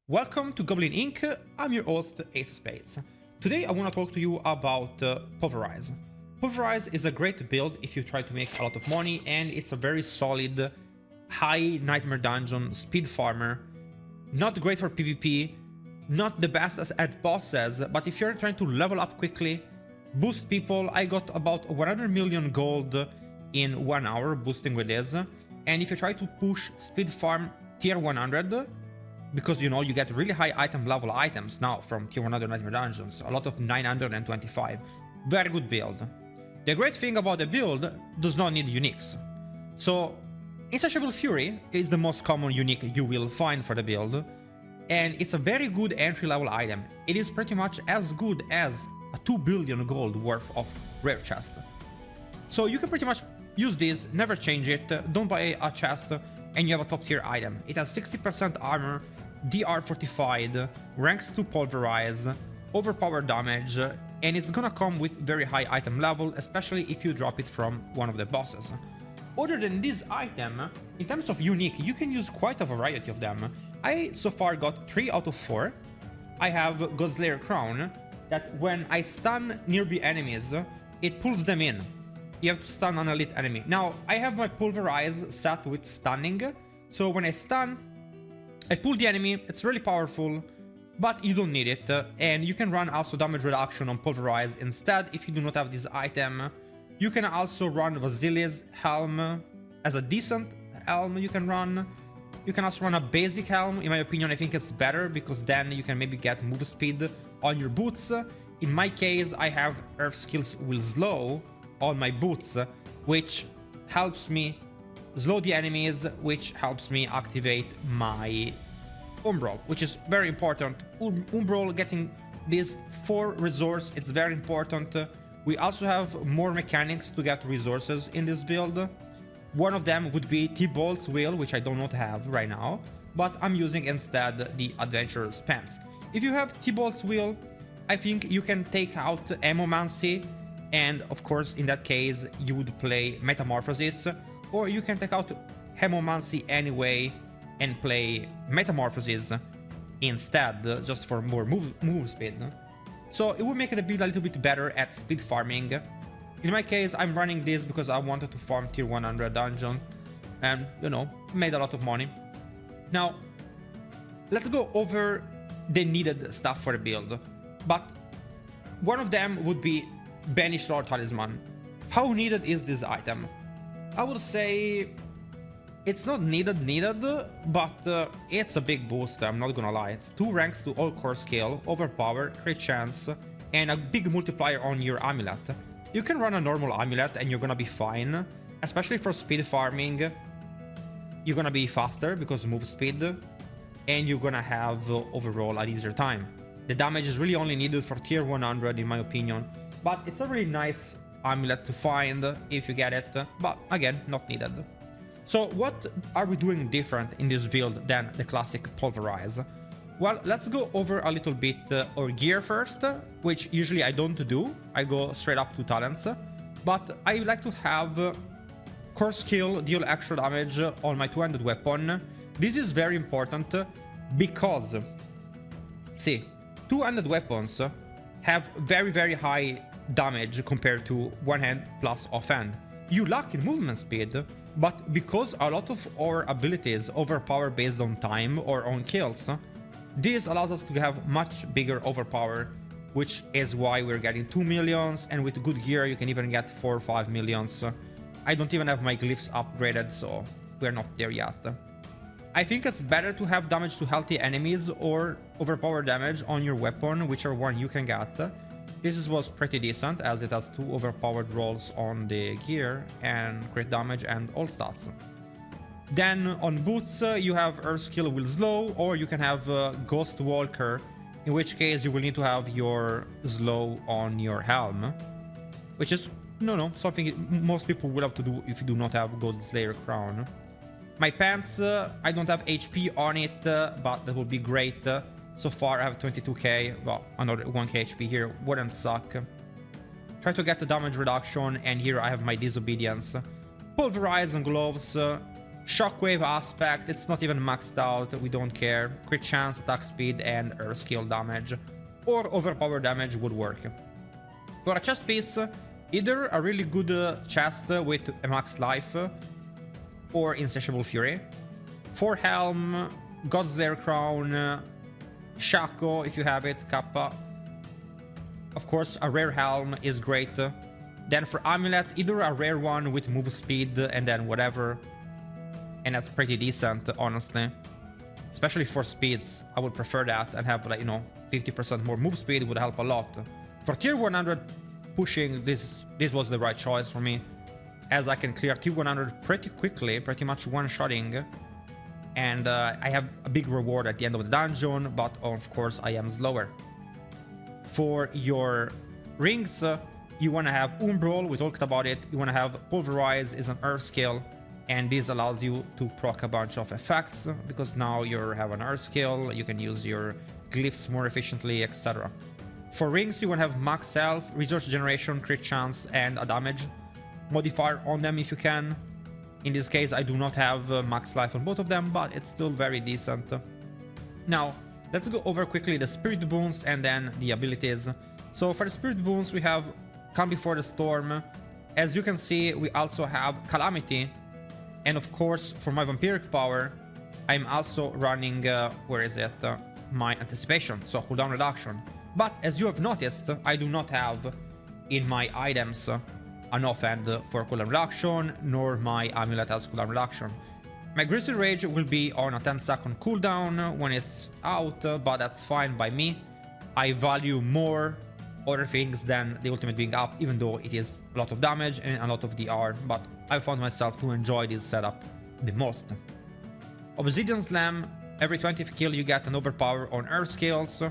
Welcome to Goblin-Inc. I'm your host, AceofSpades. Today I want to talk to you about Pulverize. Pulverize is a great build if you try to make a lot of money, and it's a very solid, high Nightmare Dungeon speed farmer. Not great for PvP, not the best at bosses, but if you're trying to level up quickly, boost people, I got about 100 million gold in 1 hour boosting with this. And if you try to push speed farm tier 100, because, you know, you get really high item level items now from tier 100 Nightmare Dungeons, a lot of 925. Very good build. The great thing about the build does not need uniques. So, Insatiable Fury is the most common unique you will find for the build, and it's a very good entry level item. It is pretty much as good as a 2 billion gold worth of rare chest. So you can pretty much use this, never change it, don't buy a chest, and you have a top tier item. It has 60% armor, DR fortified, ranks to Pulverize, overpower damage, and it's gonna come with very high item level, especially if you drop it from one of the bosses. Other than this item, in terms of unique, you can use quite a variety of them. I so far got 3 out of 4. I have Godslayer Crown, that when I stun nearby enemies, it pulls them in. You have to stun an elite enemy. Now, I have my Pulverize set with stunning, so when I stun, I pull the enemy. It's really powerful, but you don't need it, and you can run also damage reduction on Pulverize instead if you do not have this item. You can also run Vasily's Helm as a decent helm you can run. You can also run a basic helm. In my opinion, I think it's better because then you can maybe get move speed on your boots. In my case, I have Earth Skills will slow on my boots, which helps me slow the enemies, which helps me activate my Umbral, which is very important. Umbral, getting this 4 resource, it's very important. We also have more mechanics to get resources in this build. One of them would be T-Bolt's Will, which I do not have right now, but I'm using instead the Adventurer's Pants. If you have T-Bolt's Will, I think you can take out Emomancy, and of course in that case you would play Metamorphosis, or you can take out Hemomancy anyway and play Metamorphosis instead, just for more move speed. So it would make the build a little bit better at speed farming. In my case, I'm running this because I wanted to farm tier 100 dungeon and, you know, made a lot of money. Now, let's go over the needed stuff for the build. But one of them would be Banished Lord Talisman. How needed is this item? I would say it's not needed, but it's a big boost, I'm not gonna lie. It's 2 ranks to all core skill, overpower, crit chance, and a big multiplier on your amulet. You can run a normal amulet and you're gonna be fine, especially for speed farming. You're gonna be faster because move speed, and you're gonna have overall an easier time. The damage is really only needed for tier 100 in my opinion, but it's a really nice amulet to find if you get it, but again, not needed. So what are we doing different in this build than the classic Pulverize? Well, let's go over a little bit our gear first, which usually I don't do. I go straight up to talents, but I like to have core skill deal extra damage on my two-handed weapon. This is very important because, see, two-handed weapons have very high damage compared to one hand plus offhand. You lack in movement speed, but because a lot of our abilities overpower based on time or on kills, this allows us to have much bigger overpower, which is why we're getting 2 millions, and with good gear you can even get 4 or 5 millions. I don't even have my glyphs upgraded, so we're not there yet. I think it's better to have damage to healthy enemies or overpower damage on your weapon, whichever one you can get. This was pretty decent as it has 2 overpowered rolls on the gear and crit damage and all stats. Then on boots you have Earth Skill will slow, or you can have Ghost Walker, in which case you will need to have your slow on your helm, which is something most people will have to do if you do not have Godslayer Crown. My pants, I don't have HP on it, but that would be great. So far I have 22k, well, another 1k HP here, wouldn't suck. Try to get the damage reduction, and here I have my Disobedience. Pulverize and gloves, Shockwave aspect, it's not even maxed out, we don't care. Crit chance, attack speed, and earth skill damage. Or overpower damage would work. For a chest piece, either a really good chest with a max life or Insatiable Fury. For helm, God's Lair Crown, Shaco if you have it, Kappa. Of course, a rare helm is great. Then for amulet, either a rare one with move speed and then whatever. And that's pretty decent, honestly. Especially for speeds, I would prefer that and have, like, you know, 50% more move speed would help a lot. For tier 100 pushing, this was the right choice for me, as I can clear tier 100 pretty quickly, pretty much one-shotting. And I have a big reward at the end of the dungeon, but of course I am slower. For your rings, you want to have Umbral, we talked about it. You want to have Pulverize, is an earth skill, and this allows you to proc a bunch of effects, because now you have an earth skill, you can use your glyphs more efficiently, etc. For rings, you want to have max health, resource generation, crit chance, and a damage modifier on them if you can. In this case, I do not have max life on both of them, but it's still very decent. Now, let's go over quickly the spirit boons and then the abilities. So for the spirit boons, we have Calm Before the Storm. As you can see, we also have Calamity. And of course, for my vampiric power, I'm also running, my anticipation, so cooldown reduction. But as you have noticed, I do not have in my items an offhand for cooldown reduction, nor my amulet has cooldown reduction. My Grizzly Rage will be on a 10-second cooldown when it's out, but that's fine by me. I value more other things than the ultimate being up, even though it is a lot of damage and a lot of DR, but I found myself to enjoy this setup the most. Obsidian Slam, every 20th kill you get an overpower on earth skills,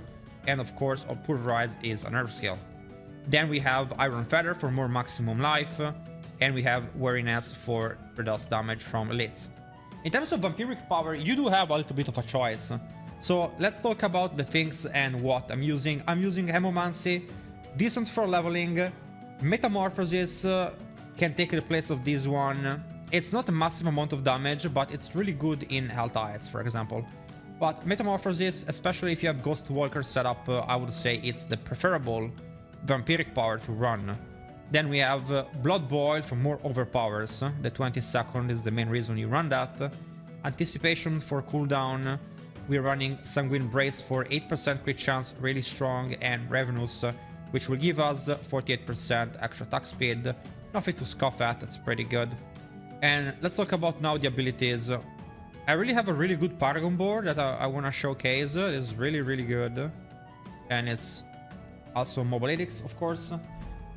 and of course Pulverize is an earth skill. Then we have Iron Feather for more maximum life, and we have Wariness for reduced damage from elites. In terms of vampiric power, you do have a little bit of a choice. So let's talk about the things and what I'm using. I'm using Hemomancy, decent for leveling. Metamorphosis can take the place of this one. It's not a massive amount of damage, but it's really good in Health Heights, for example. But Metamorphosis, especially if you have Ghost Walker set up, I would say it's the preferable vampiric power to run. Then we have Blood Boil for more overpowers. The 20-second is the main reason you run that. Anticipation for cooldown. We're running Sanguine Brace for 8% crit chance, really strong, and Ravenous, which will give us 48% extra attack speed. Nothing to scoff at, that's pretty good. And let's talk about now the abilities. I really have a really good Paragon board that I want to showcase. It's really, really good. And it's also Mobilitics, of course.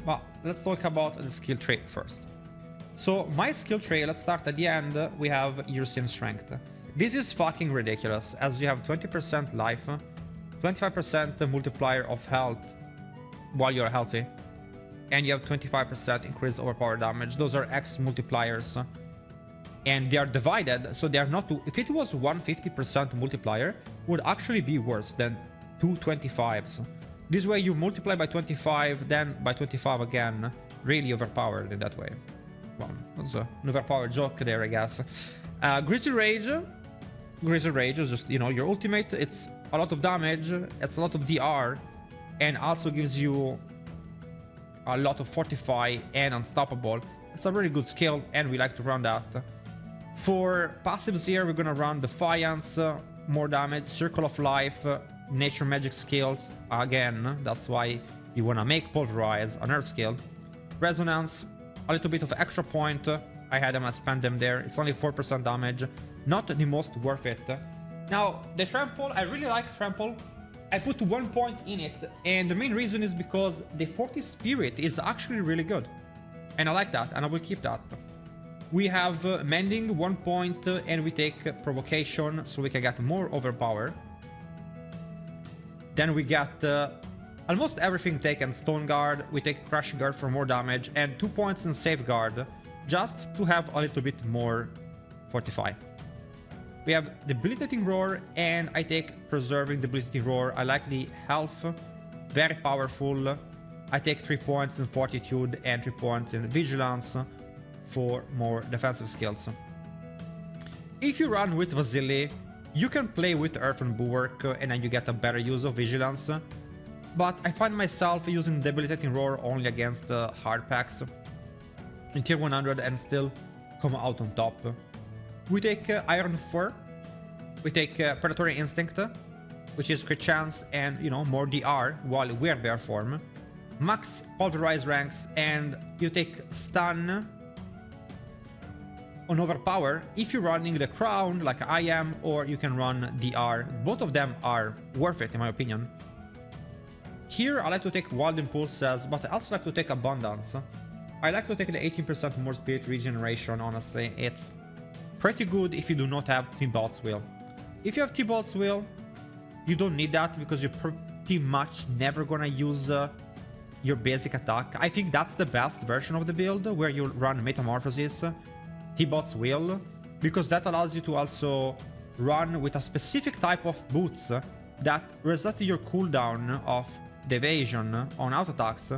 But let's talk about the skill tree first. So my skill tree, let's start at the end. We have Ursian Strength. This is fucking ridiculous, as you have 20% life, 25% multiplier of health while you're healthy, and you have 25% increased overpower damage. Those are X multipliers, and they are divided, so they are not if it was 150% multiplier, would actually be worse than 225s. This way you multiply by 25, then by 25 again, really overpowered in that way. Well, that's an overpowered joke there, I guess. Grizzly Rage is just, you know, your ultimate. It's a lot of damage, it's a lot of DR, and also gives you a lot of Fortify and Unstoppable. It's a really good skill, and we like to run that. For passives here, we're gonna run Defiance, more damage, Circle of Life, Nature Magic skills. Again, that's why you wanna make Pulverize an earth skill. Resonance, a little bit of extra point. I had them, I spent them there. It's only 4% damage. Not the most worth it. Now, the Trample, I really like Trample. I put 1 point in it, and the main reason is because the 40 Spirit is actually really good. And I like that, and I will keep that. We have Mending, 1 point, and we take Provocation, so we can get more Overpower. Then we get almost everything taken. Stone Guard, we take Crushing Guard for more damage, and 2 points in Safeguard, just to have a little bit more Fortify. We have Debilitating Roar, and I take Preserving Debilitating Roar. I like the health, very powerful. I take 3 points in Fortitude and 3 points in Vigilance for more defensive skills. If you run with Vasily, you can play with Earthen Bulwark and then you get a better use of Vigilance. But I find myself using Debilitating Roar only against hard packs in tier 100 and still come out on top. We take Iron Fur, we take Predatory Instinct, which is crit chance and, you know, more DR while we're bear form. Max Pulverize ranks, and you take Stun on Overpower if you're running the Crown like I am, or you can run DR. Both of them are worth it in my opinion. Here I like to take Wild Impulses, but I also like to take Abundance. I like to take the 18% more Spirit Regeneration, honestly. It's pretty good if you do not have T-Bolt's Will. If you have T-Bolt's Will, you don't need that because you're pretty much never gonna use your basic attack. I think that's the best version of the build, where you run Metamorphosis, T-Bolt's Will, because that allows you to also run with a specific type of boots that reset your cooldown of the evasion on auto attacks,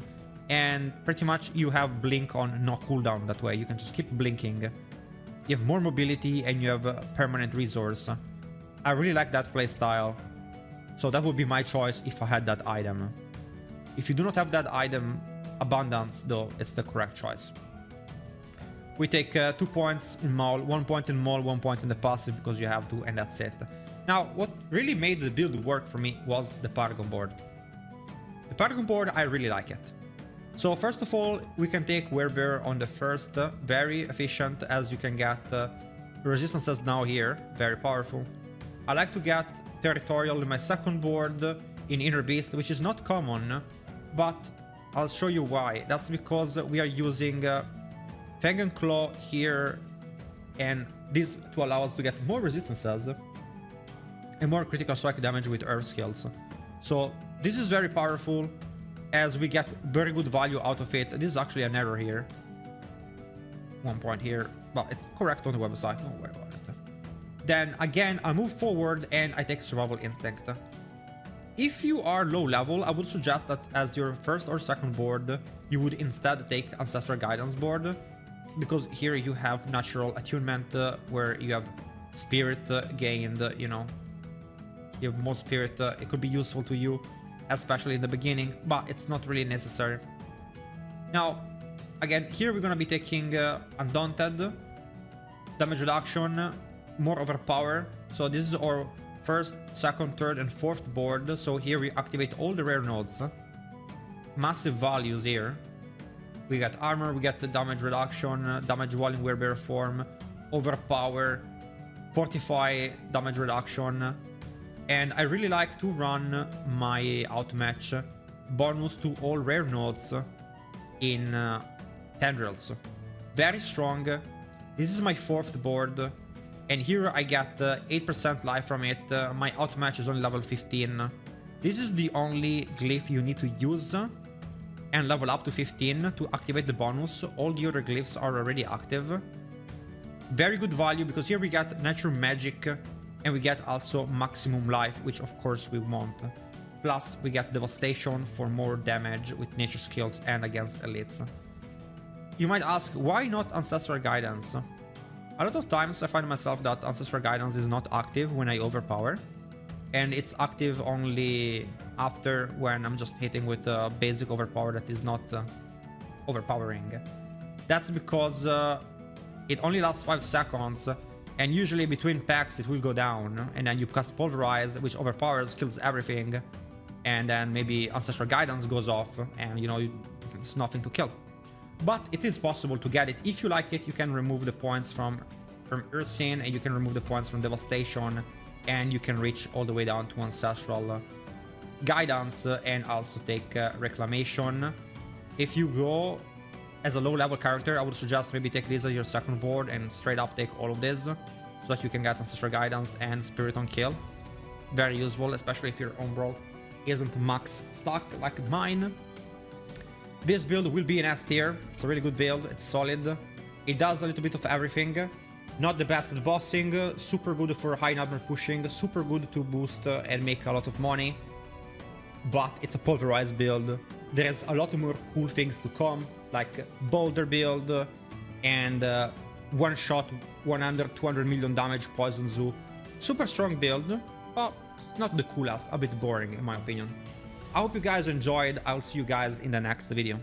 and pretty much you have blink on no cooldown that way. You can just keep blinking. You have more mobility and you have a permanent resource. I really like that playstyle, so that would be my choice if I had that item. If you do not have that item, Abundance though, it's the correct choice. We take 2 points in Maul, 1 point in Maul, 1 point in the passive because you have to, and that's it. Now, what really made the build work for me was the Paragon board. The Paragon board, I really like it. So first of all, we can take Werebear on the first, very efficient, as you can get resistances now here, very powerful. I like to get Territorial in my second board in Inner Beast, which is not common, but I'll show you why. That's because we are using Fang and Claw here, and this to allow us to get more resistances and more critical strike damage with Earth skills. So this is very powerful, as we get very good value out of it. This is actually an error here. 1 point here, but it's correct on the website, don't worry about it. Then again, I move forward and I take Survival Instinct. If you are low level, I would suggest that as your first or second board, you would instead take Ancestral Guidance board, because here you have Natural Attunement, where you have Spirit gained, you know, you have more Spirit. It could be useful to you, especially in the beginning, but it's not really necessary. Now, again, here we're gonna be taking Undaunted, damage reduction, more Overpower. So this is our first, second, third, and fourth board. So here we activate all the rare nodes. Massive values here. We get armor, we get the damage reduction, damage while in Werebear form, Overpower, Fortify, damage reduction. And I really like to run my Outmatch bonus to all rare nodes in Tendrils. Very strong. This is my fourth board, and here I get 8% life from it. My Outmatch is only level 15. This is the only glyph you need to use and level up to 15 to activate the bonus. All the other glyphs are already active. Very good value, because here we get Natural Magic, and we get also maximum life, which of course we want. Plus we get Devastation for more damage with nature skills and against elites. You might ask, why not Ancestral Guidance? A lot of times I find myself that Ancestral Guidance is not active when I overpower, and it's active only after when I'm just hitting with a basic overpower that is not overpowering. That's because it only lasts 5 seconds, and usually between packs it will go down, and then you cast Pulverize, which overpowers, kills everything, and then maybe Ancestral Guidance goes off, and you know, it's nothing to kill. But it is possible to get it. If you like it, you can remove the points from Earthstain, and you can remove the points from Devastation, and you can reach all the way down to Ancestral Guidance, and also take Reclamation. If you go as a low level character, I would suggest maybe take this as your second board and straight up take all of this, so that you can get Ancestral Guidance and Spirit on kill. Very useful, especially if your Umbral isn't max stock like mine. This build will be an S tier. It's a really good build, it's solid. It does a little bit of everything. Not the best at bossing, super good for high number pushing, super good to boost and make a lot of money. But it's a pulverized build. There's a lot more cool things to come, like Boulder build and one shot 100, 200 million damage poison zoo. Super strong build, but not the coolest, a bit boring in my opinion. I hope you guys enjoyed. I'll see you guys in the next video.